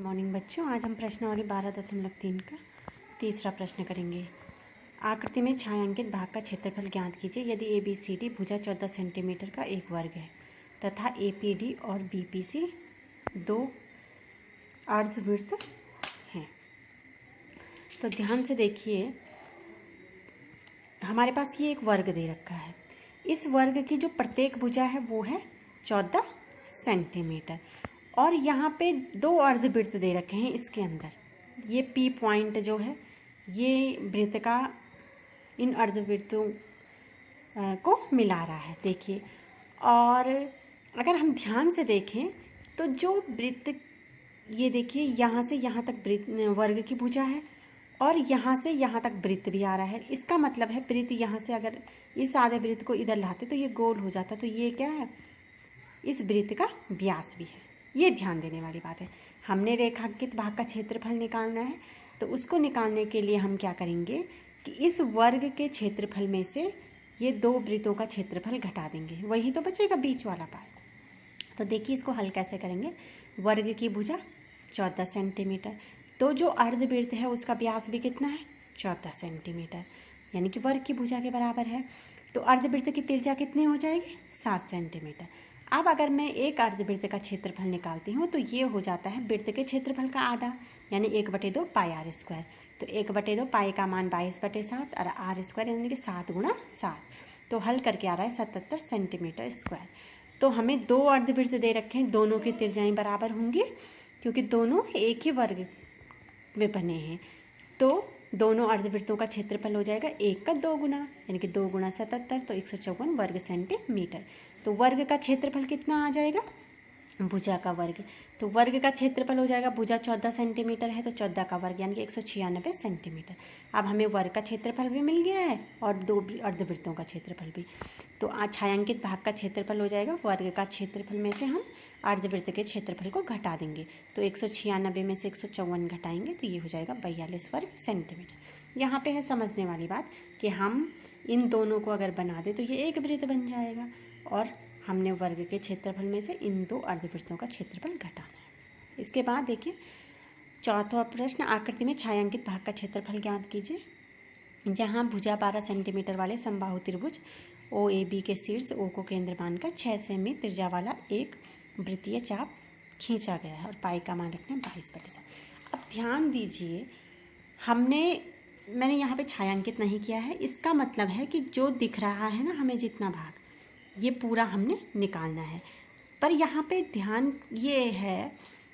Morning बच्चों, आज हम प्रश्नावली 12.3 का तीसरा प्रश्न करेंगे। आकृति में छायांकित भाग का क्षेत्रफल ज्ञात कीजिए यदि ABCD भुजा 14 सेंटीमीटर का एक वर्ग है तथा APD और BPC दो अर्धवृत्त हैं। तो ध्यान से देखिए, हमारे पास ये एक वर्ग दे रखा है। इस वर्ग की जो प्रत्येक भुजा है वो है 14 सेंटीमीटर और यहाँ पे दो अर्धवृत्त दे रखे हैं। इसके अंदर ये P पॉइंट जो है ये वृत्त का इन अर्धवृत्तों को मिला रहा है, देखिए। और अगर हम ध्यान से देखें तो जो वृत्त ये देखिए, यहाँ से यहाँ तक वृत्त वर्ग की भुजा है और यहाँ से यहाँ तक वृत्त भी आ रहा है। इसका मतलब है वृत्त यहाँ से अगर इस आधे वृत्त को इधर लाते तो ये गोल हो जाता। तो ये क्या है, इस वृत्त का व्यास भी है। ये ध्यान देने वाली बात है। हमने रेखांकित भाग का क्षेत्रफल निकालना है, तो उसको निकालने के लिए हम क्या करेंगे कि इस वर्ग के क्षेत्रफल में से ये दो वृत्तों का क्षेत्रफल घटा देंगे, वही तो बचेगा बीच वाला पार्ट। तो देखिए इसको हल कैसे करेंगे। वर्ग की भुजा 14 सेंटीमीटर, तो जो अर्धवृत्त है उसका व्यास भी कितना है, 14 सेंटीमीटर, यानी कि वर्ग की भुजा के बराबर है। तो अर्धवृत्त की त्रिज्या कितनी हो जाएगी, 7 सेंटीमीटर। अब अगर मैं एक अर्धवृत्त का क्षेत्रफल निकालती हूँ तो ये हो जाता है वृत्त के क्षेत्रफल का आधा, यानी 1/2 पाई आर स्क्वायर। तो 1/2 पाई का मान 22/7 और आर स्क्वायर यानी कि 7 × 7। तो हल करके आ रहा है 77 सेंटीमीटर स्क्वायर। तो हमें दो अर्धवृत्त दे रखे हैं, दोनों की त्रिज्याएं बराबर होंगी क्योंकि दोनों एक ही वर्ग में बने हैं। तो दोनों अर्धवृत्तों का क्षेत्रफल हो जाएगा 1 का 2 गुना, यानी कि 2 × 77 तो 154 वर्ग सेंटीमीटर। तो वर्ग का क्षेत्रफल कितना आ जाएगा, भुजा का वर्ग। तो वर्ग का क्षेत्रफल हो जाएगा, भुजा 14 सेंटीमीटर है तो 14 का वर्ग यानी कि 196 सेंटीमीटर। अब हमें वर्ग का क्षेत्रफल भी मिल गया है और दो अर्धवृत्तों का क्षेत्रफल भी। तो आज छायांकित भाग का क्षेत्रफल हो जाएगा, वर्ग का क्षेत्रफल में से हम अर्धवृत्त के क्षेत्रफल को घटा देंगे। तो 196 में से 154 घटाएंगे तो ये हो जाएगा 42 वर्ग सेंटीमीटर। यहाँ पे है समझने वाली बात कि हम इन दोनों को अगर बना दें तो ये एक वृत्त बन जाएगा और हमने वर्ग के क्षेत्रफल में से इन दो अर्धवृत्तों का क्षेत्रफल घटाना है। इसके बाद देखिए चौथा प्रश्न, आकृति में छायांकित भाग का क्षेत्रफल ज्ञात कीजिए। जहाँ भुजा 12 सेंटीमीटर वाले समबाहु त्रिभुज OAB के शीर्ष O को केंद्र मानकर 6 सेमी त्रिज्या वाला एक वृत्तीय चाप खींचा गया है और पाई का मान रखना है 22/7। अब ध्यान दीजिए, मैंने यहाँ पे छायांकित नहीं किया है। इसका मतलब है कि जो दिख रहा है ना हमें जितना भाग, ये पूरा हमने निकालना है। पर यहाँ पे ध्यान ये है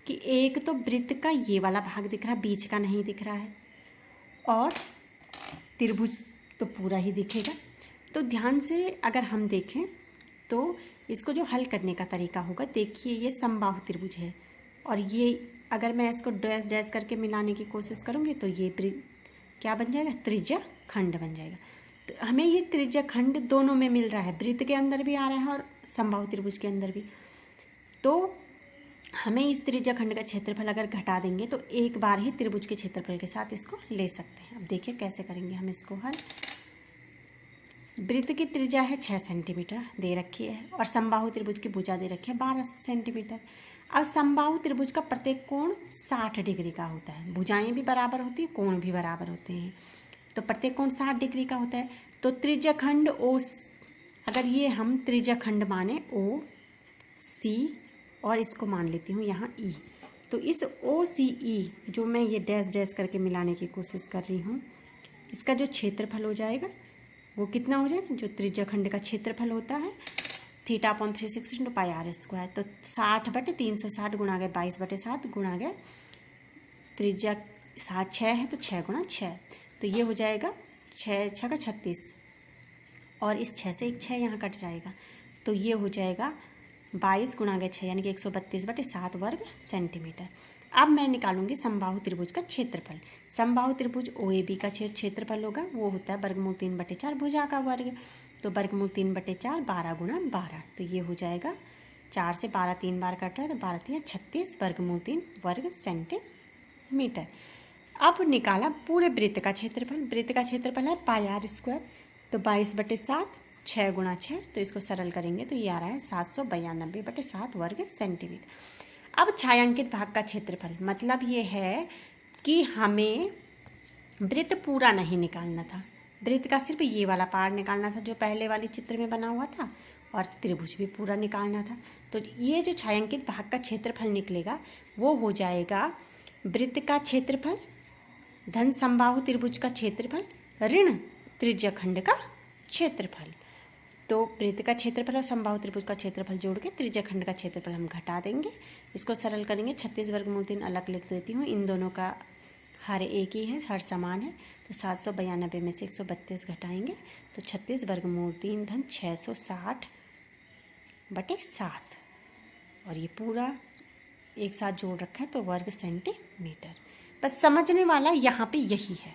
कि एक तो वृत्त का ये वाला भाग दिख रहा है, बीच का नहीं दिख रहा है, और त्रिभुज तो पूरा ही दिखेगा। तो ध्यान से अगर हम देखें तो इसको जो हल करने का तरीका होगा, देखिए ये समबाहु त्रिभुज है और ये अगर मैं इसको डैश डैश करके मिलाने की कोशिश करूँगी तो ये क्या बन जाएगा, त्रिज्या खंड बन जाएगा। तो हमें ये त्रिज्या खंड दोनों में मिल रहा है, वृत्त के अंदर भी आ रहा है और समबाहु त्रिभुज के अंदर भी। तो हमें इस त्रिज्या खंड का क्षेत्रफल अगर घटा देंगे तो एक बार ही त्रिभुज के क्षेत्रफल के साथ इसको ले सकते हैं। अब देखिए कैसे करेंगे हम इसको हल। वृत्त की त्रिज्या है 6 सेंटीमीटर दे रखी है और समबाहु त्रिभुज की भुजा दे रखी है 12 सेंटीमीटर। अब समबाहु त्रिभुज का प्रत्येक कोण 60 डिग्री का होता है, भुजाएं भी बराबर होती है, कोण भी बराबर होते हैं। तो प्रत्येक कोण 60 डिग्री का होता है। तो त्रिज्या खंड O, अगर ये हम त्रिज्या खंड माने OC और इसको मान लेती हूँ यहाँ E, तो इस OCE जो मैं ये डैश डैश करके मिलाने की कोशिश कर रही हूँ, इसका जो क्षेत्रफल हो जाएगा वो कितना हो जाएगा, जो त्रिज्या खंड का क्षेत्रफल होता है θ/360 × पाई आर स्क्वायर। तो 60/360 गुणा गए 22/7 गुणा गए त्रिज्या 6 है तो 6 × 6, तो ये हो जाएगा 6 × 36 और इस 6 से एक 6 यहाँ कट जाएगा। तो ये हो जाएगा 22 × 6 यानी कि 132/7 वर्ग सेंटीमीटर। अब मैं निकालूंगी समबाहु त्रिभुज का क्षेत्रफल। समबाहु त्रिभुज OAB का क्षेत्रफल होगा, वो होता है वर्गमूल 3/4 भुजा का वर्ग। तो वर्गमूल 3/4 12 × 12, तो ये हो जाएगा 4 से 12 3 बार कट रहा है तो 12 × 36 वर्गमूल 3 वर्ग सेंटीमीटर। अब निकाला पूरे वृत्त का क्षेत्रफल। वृत्त का क्षेत्रफल है पाई आर स्क्वायर, तो 22/7 6 × 6, तो इसको सरल करेंगे तो ये आ रहा है 792/7 वर्ग सेंटीमीटर। अब छायांकित भाग का क्षेत्रफल, मतलब ये है कि हमें वृत्त पूरा नहीं निकालना था, वृत्त का सिर्फ ये वाला पार्ट निकालना था जो पहले वाले चित्र में बना हुआ था, और त्रिभुज भी पूरा निकालना था। तो ये जो छायांकित भाग का क्षेत्रफल निकलेगा वो हो जाएगा वृत्त का क्षेत्रफल धन समबाहु त्रिभुज का क्षेत्रफल ऋण त्रिज्याखंड का क्षेत्रफल। तो वृत्त का क्षेत्रफल और समबाहु त्रिभुज का क्षेत्रफल जोड़ के त्रिज्याखंड का क्षेत्रफल हम घटा देंगे। इसको सरल करेंगे, 36 वर्गमूल 3 अलग लिख देती हूँ, इन दोनों का हर एक ही है, हर समान है। तो 792 में से 132 घटाएंगे तो 36 वर्गमूल 3 धन 660/7, और ये पूरा एक साथ जोड़ रखा है तो वर्ग सेंटीमीटर। बस समझने वाला यहाँ पे यही है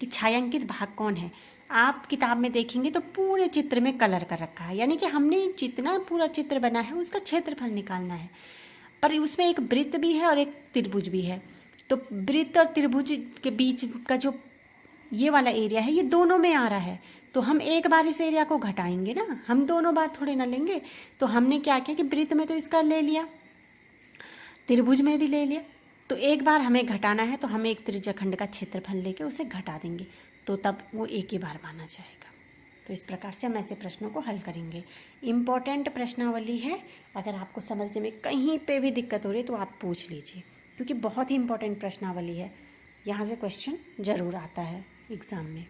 कि छायांकित भाग कौन है। आप किताब में देखेंगे तो पूरे चित्र में कलर कर रखा है, यानी कि हमने जितना पूरा चित्र बना है उसका क्षेत्रफल निकालना है, पर उसमें एक वृत्त भी है और एक त्रिभुज भी है। तो वृत्त और त्रिभुज के बीच का जो ये वाला एरिया है ये दोनों में आ रहा है, तो हम एक बार इस एरिया को घटाएंगे ना, हम दोनों बार थोड़े ना लेंगे। तो हमने क्या किया कि वृत्त में तो इसका ले लिया, त्रिभुज में भी ले लिया, तो एक बार हमें घटाना है तो हम एक त्रिज्याखंड का क्षेत्रफल लेके उसे घटा देंगे, तो तब वो एक ही बार माना जाएगा। तो इस प्रकार से हम ऐसे प्रश्नों को हल करेंगे। इम्पोर्टेंट प्रश्नावली है, अगर आपको समझने में कहीं पे भी दिक्कत हो रही है तो आप पूछ लीजिए, क्योंकि बहुत ही इम्पोर्टेंट प्रश्नावली है, यहाँ से क्वेश्चन ज़रूर आता है एग्ज़ाम में।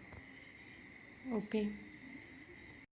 ओके।